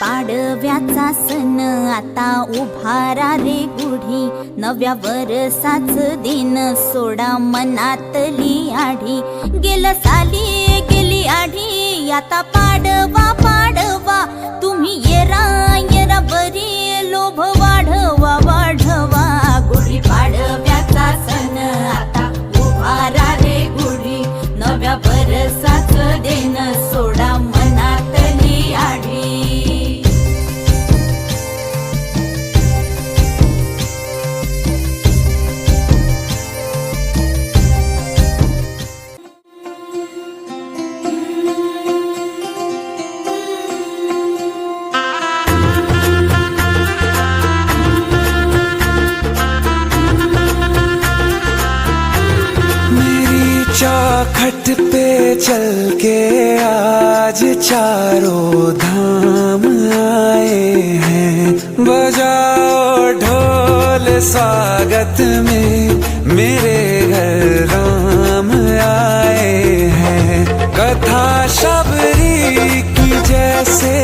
पाडव्याचा सण आता उभारा रे गुढी, नव्या वरसाच दिन सोडा मनातली आढी. गेलं साली गेली आढी, आता पाडवा पाडवा, तुम्ही येरा येरा बरी, लोभ वाढवा वाढवा. गुढी पाडव्याचा सण आता उभारा रे गुढी, नव्या वरसाच दिन सोडा मनातली आढी. चौखट पे चल के आज चारों धाम आए हैं, बजाओ ढोल स्वागत में मेरे घर राम आए हैं. कथा शबरी की जैसे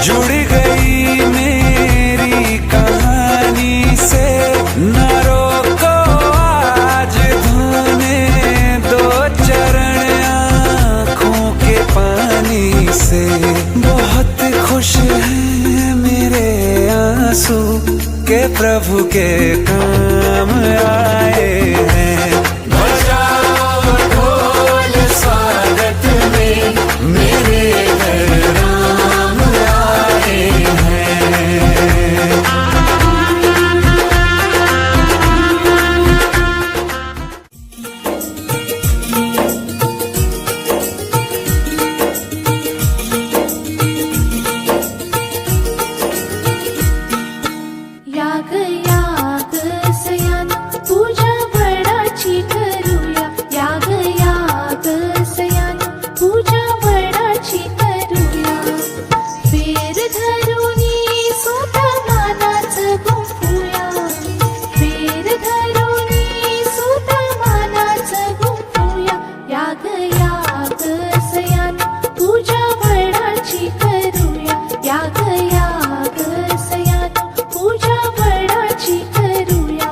जुड़ गई मेरी कहानी से, न रोको आज धोने दो चरण आँखों के पानी से. बहुत खुश हैं मेरे आंसू के प्रभु के काम आए हैं. बजाओ ढोल स्वागत में मेरे घर राम आए हैं. याग याग सयान पूजा वडाची करूया, याग याग सयान पूजा वडाची करूया. बेर धरुनी सुत मानाचं गुंफूया, बेर धरुनी सुत मानाचं गुंफूया. याग याग सयान पूजा वडाची करूया, याग याग सयान पूजा वडाची करूया.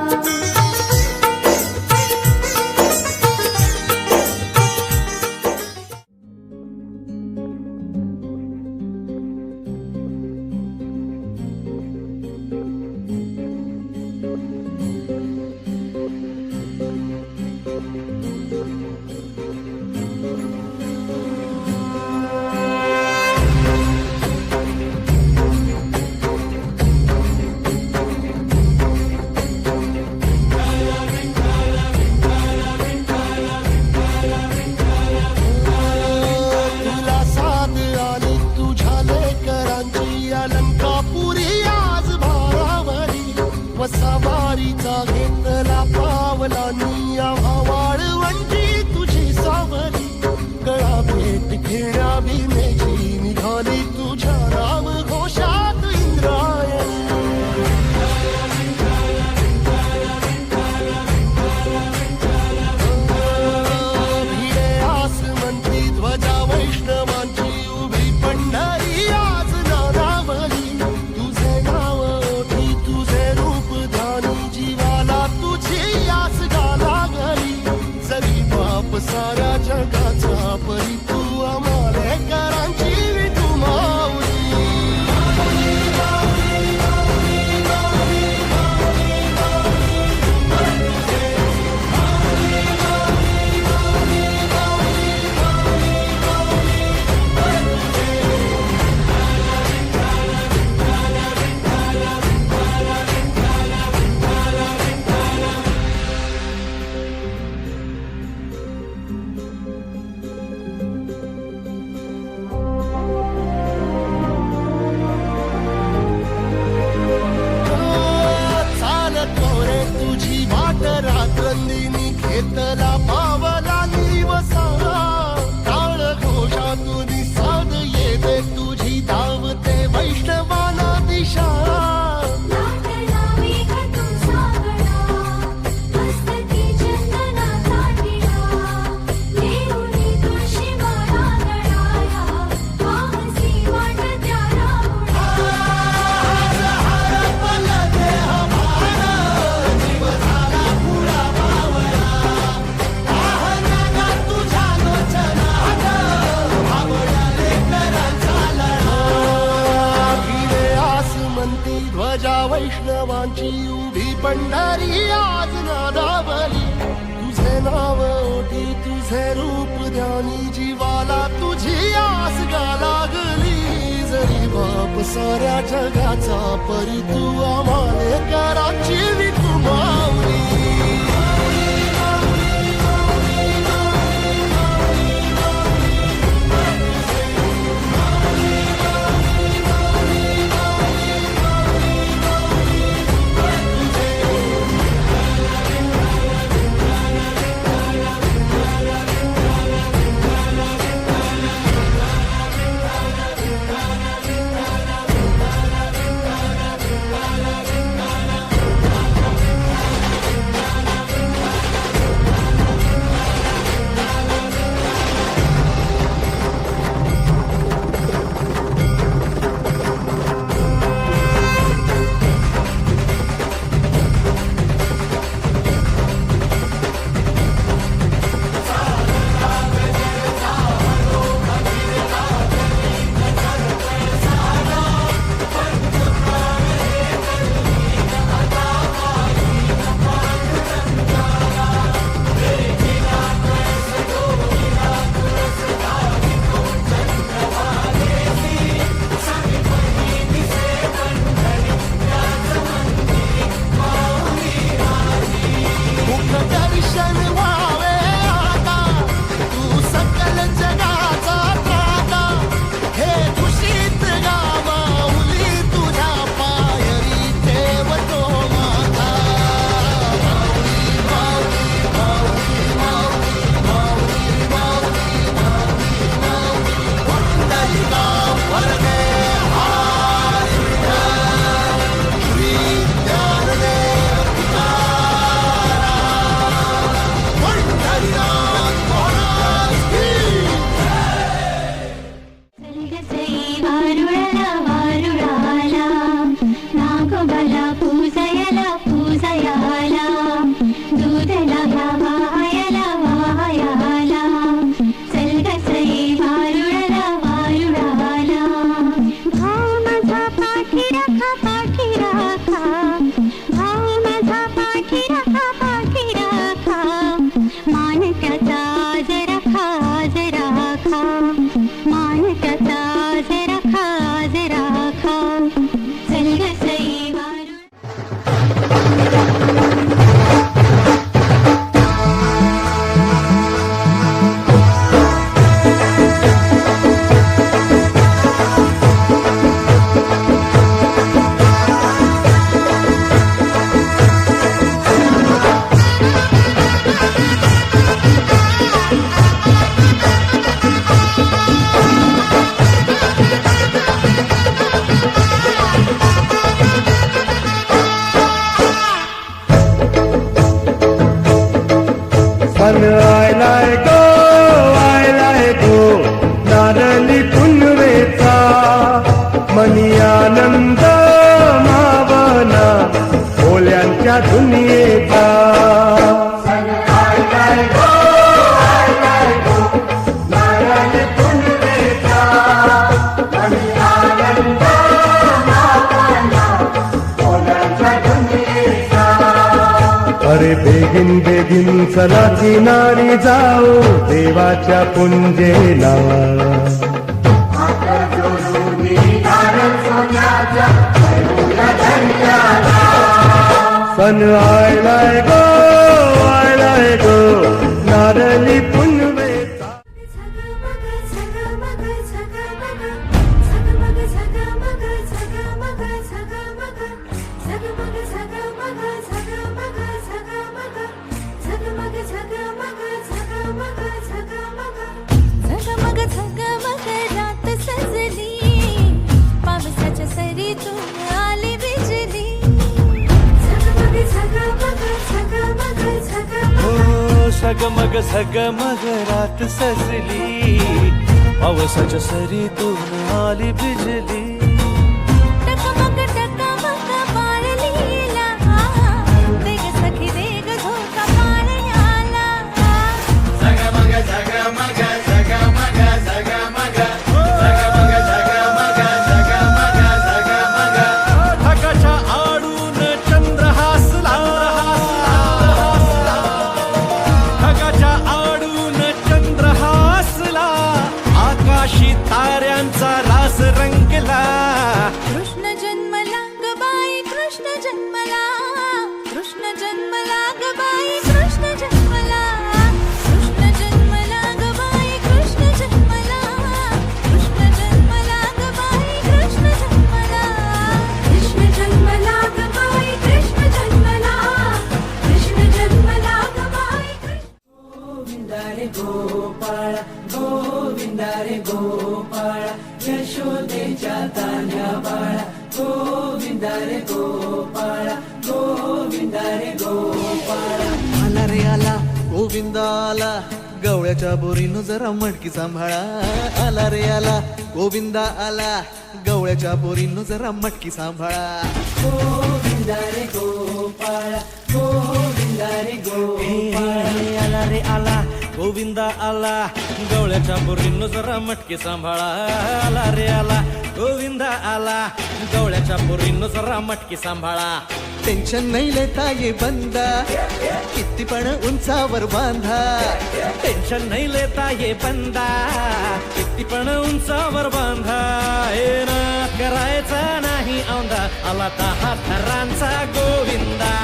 तुला साध आली तुझ्या लेकरांची, अलंकापुरी आज भारावरी. वसावारीचा घेतला पावलांनी, आव्हा वाळवंटी तुझी सावली. गळा भेट घेण्या भीमेची निघाली तुझ्या राम घोषात इंद्रायणी. भिडे आसमंती ध्वजा वैष्णवांची, उभी पंढरी आज नानावली. तुझे नाव ओठी तुझे रूप ध्यानी, जीवाला तुझी आस गाला गली. जरी बाप साऱ्या जगाचा परी, तू आम्हालेकरांची विठू माऊली. चालत मोरे तुझी वाट रात्रंदिनी, घेतला पावला दिवसा. टाळ घोषातून साध येते तुझी, धावते वैष्णवाला दिशा. आज नादावली तुझे नाव ओठी तुझे रूप ध्यानी जीवाला तुझी आस गा लागली जरी बाप साऱ्या जगाचा परी तू आम्हाले कराची विकू माऊली आयलाय गो नारली पुनवेचा मनी आनंद मावना ओल्यांच्या दुनियेचा अरे बेगिन बेगिन चला किनारी जाऊ देवाच्या पुंजेला सन आयलाय गो नारली पुनवेचा झगमग झगमग रात सजली पावसाच्या सरीतून आली बिजली झगमग झगमग झगमग झगमग झगमग झगमग रात सजली पावसाच्या सरीतून आली बिजली टकमक टकमक पाळलीला देग सखी देग झोका पाळण्याला झगमग झगमग झगमग झगमग झगमग झगमग झगमग झगमग ढगाच्या आडून चंद्र हासला जन्मला. कृष्ण जन्मला ग बाई कृष्ण जन्मला. कृष्ण जन्मला ग बाई कृष्ण जन्मला. कृष्ण जन्मला ग बाई कृष्ण जन्मला. कृष्ण जन्मला ग बाई कृष्ण जन्मला. कृष्ण जन्मला ग बाई कृष्ण जन्मला. कृष्ण जन्मला ग बाई कृष्ण. आला रे आला गोविंदा आला गवळ्याच्या बोरीनं जरा मटकी सांभाळा. आला रे आला गोविंदा आला गवळ्याच्या बोरीनं जरा मटकी सांभाळा. हे आला रे आला गोविंदा आला गवळ्याच्या बोरीनं जरा मटकी सांभाळा. आला रे आला गोविंदा आला गवळ्याच्या बोरीनं जरा मटकी सांभाळा. टेन्शन नाही लेता ये बंदा किती पण उंचावर बांधा. टेन्शन नाही लेता ये बंदा किती पण उंचावर बांधा. हे ना करायचा नाही औंधा आला 10 थरांचा गोविंदा.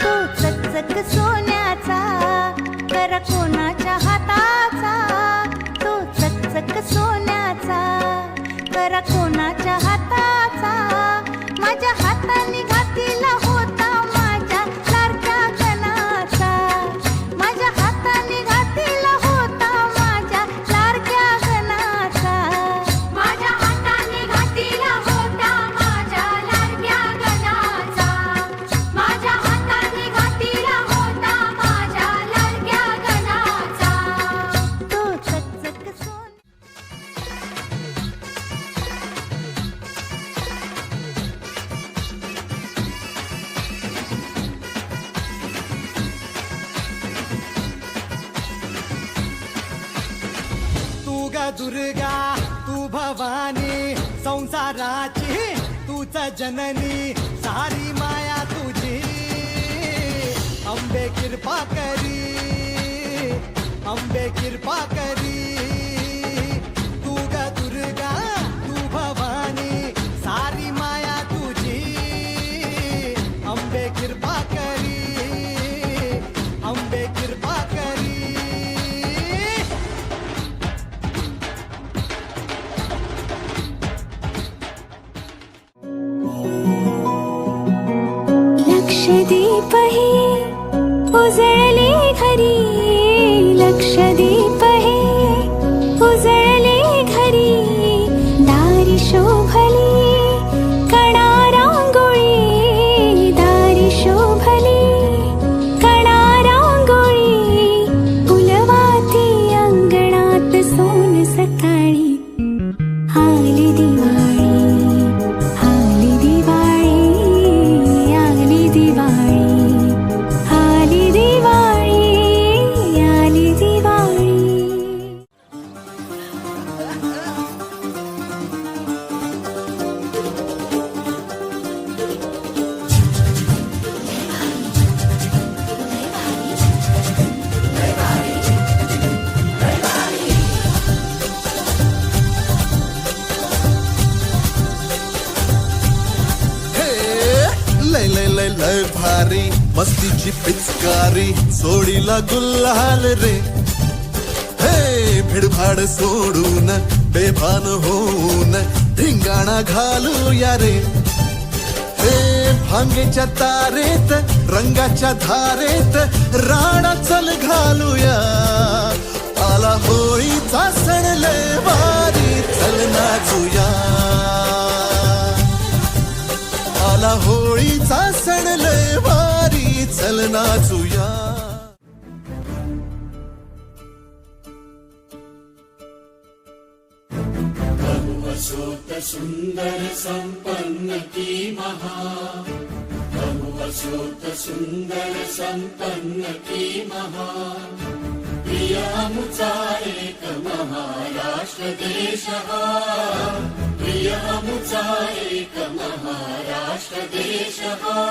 तो चकचक सोन्याचा कर कोणाच्या हाताचा. तो चकचक सोन्याचा कर कोणाच्या हाताचा. माझ्या हाताने घातीला होता माझ्या लाडक्या गणाचा. माझ्या हाताने घातीला होता माझ्या लाडक्या गणाचा. माझ्या हाताने घातीला होता माझ्या लाडक्या गणाचा. माझ्या हाताने घातीला होता माझ्या लाडक्या गणाचा. तो चकचक सोन. तू ग दुर्गा तू भवानी संसाराची तूच जननी सारी माया तुझी. अंबे कृपा करी अंबे कृपा करी. तू ग दुर्गा तू भवानी सारी माया तुझी. अंबे कृपा करी अंबे कृपा करी. लक्षदीप हे उजळले घरी. लक्षदीप हे उजळले घरी. दारी शोभली कणा रांगोळी. दारी शोभली कणा रांगोळी. फुलवाती अंगणात सोन सकाळी. आली दिवाळी आली दिवाळी आली दिवाळी आली दिवाळी आली दिवाळी. लय लय लय लय भारी मस्तीची पिचकारी सोडीला गुल्हाल रे. हे भिडभाड सोडून बेभान होऊन धिंगाणा घालूया रे. हे भांगेच्या तारेत रंगाच्या धारेत राणा चल घालूया. आला होळीचा सण लय भारी चल नाचूया. आला होळीचा सण लय भारी चल नाचूया. असोत सुंदर संपन्न की महा बहु असोत सुंदर संपन्न की महा प्रिय अमुचा एक महाराष्ट्र देश हा प्रिय अमुचा एक महाराष्ट्र देश हा